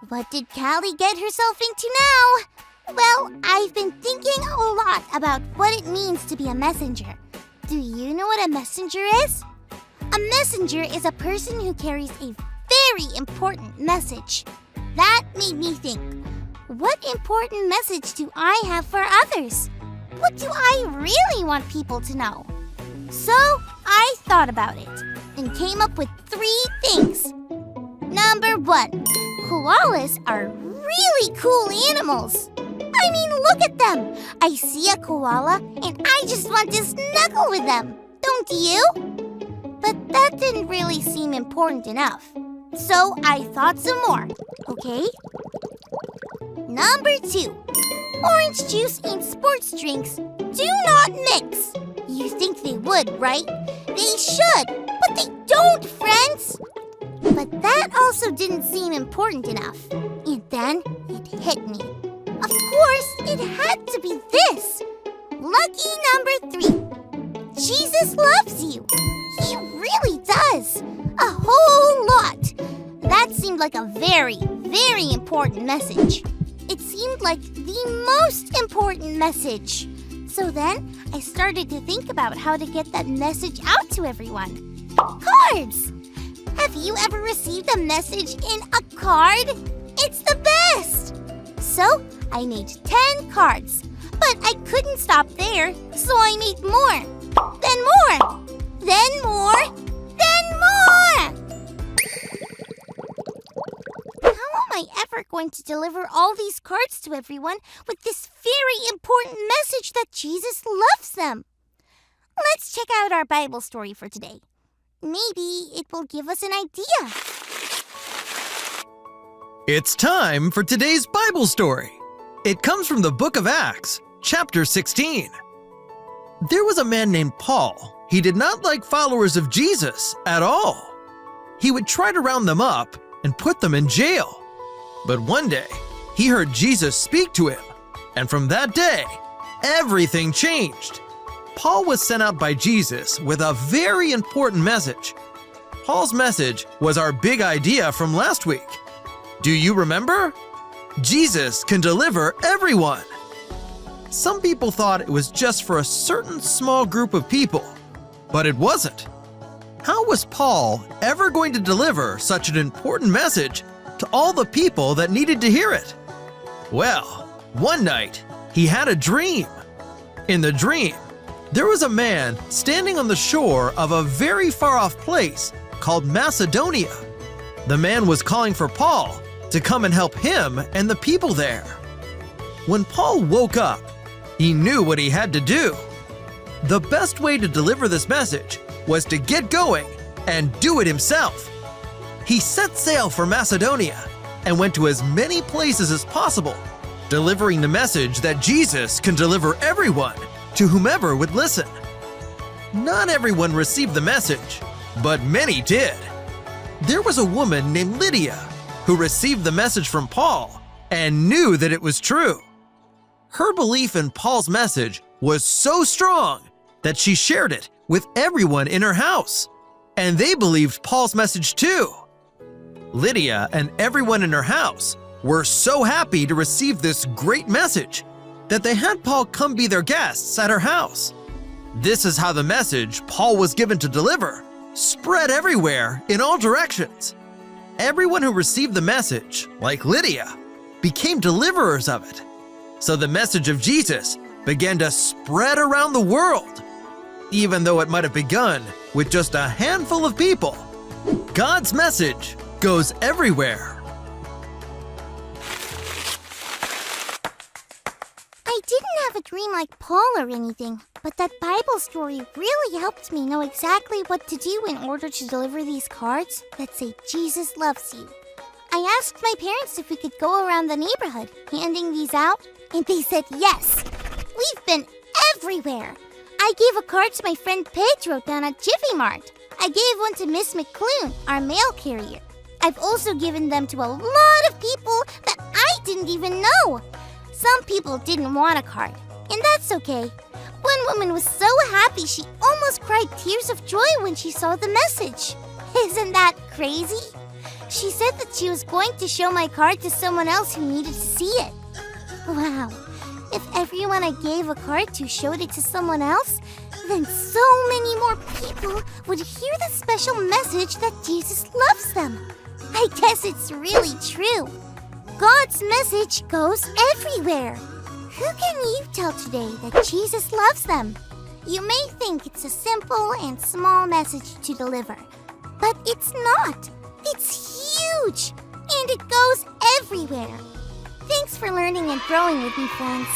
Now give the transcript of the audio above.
What did Callie get herself into now? Well, I've been thinking a lot about what it means to be a messenger. Do you know what a messenger is? A messenger is a person who carries a very important message. That made me think, what important message do I have for others? What do I really want people to know? So I thought about it and came up with 3 things. Number 1, koalas are really cool animals. I mean, look at them. I see a koala and I just want to snuggle with them. Don't you? But that didn't really seem important enough. So I thought some more, okay? Number 2, orange juice and sports drinks do not mix. You think they would, right? They should, but they don't, friends. But that also didn't seem important enough. And then it hit me. Of course, it had to be this. Lucky number 3. Jesus loves you. He really does. A whole lot. That seemed like a very, very important message. It seemed like the most important message. So then, I started to think about how to get that message out to everyone. Cards! Have you ever received a message in a card? It's the best! So, I made 10 cards. But I couldn't stop there, so I made more. Then more. Then more. Then more! How am I ever going to deliver all these cards to everyone with this very important message that Jesus loves them? Let's check out our Bible story for today. Maybe it will give us an idea. It's time for today's Bible story. It comes from the book of Acts, chapter 16. There was a man named Paul. He did not like followers of Jesus at all. He would try to round them up and put them in jail. But one day, he heard Jesus speak to him, and from that day, everything changed. Paul was sent out by Jesus with a very important message. Paul's message was our big idea from last week. Do you remember? Jesus can deliver everyone. Some people thought it was just for a certain small group of people, but it wasn't. How was Paul ever going to deliver such an important message to all the people that needed to hear it? Well, one night, he had a dream. In the dream, there was a man standing on the shore of a very far-off place called Macedonia. The man was calling for Paul to come and help him and the people there. When Paul woke up, he knew what he had to do. The best way to deliver this message was to get going and do it himself. He set sail for Macedonia and went to as many places as possible, delivering the message that Jesus can deliver everyone to whomever would listen. Not everyone received the message, but many did. There was a woman named Lydia who received the message from Paul and knew that it was true. Her belief in Paul's message was so strong that she shared it with everyone in her house, and they believed Paul's message too. Lydia and everyone in her house were so happy to receive this great message that they had Paul come be their guests at her house. This is how the message Paul was given to deliver spread everywhere in all directions. Everyone who received the message, like Lydia, became deliverers of it. So the message of Jesus began to spread around the world. Even though it might have begun with just a handful of people, God's message goes everywhere. I didn't have a dream like Paul or anything, but that Bible story really helped me know exactly what to do in order to deliver these cards that say Jesus loves you. I asked my parents if we could go around the neighborhood handing these out, and they said yes. We've been everywhere. I gave a card to my friend Pedro down at Jiffy Mart. I gave one to Miss McClune, our mail carrier. I've also given them to a lot of people that I didn't even know. Some people didn't want a card, and that's okay. One woman was so happy she almost cried tears of joy when she saw the message. Isn't that crazy? She said that she was going to show my card to someone else who needed to see it. Wow, if everyone I gave a card to showed it to someone else, then so many more people would hear the special message that Jesus loves them. I guess it's really true. God's message goes everywhere. Who can you tell today that Jesus loves them? You may think it's a simple and small message to deliver, but it's not. It's huge, and it goes everywhere. Thanks for learning and growing with me, friends.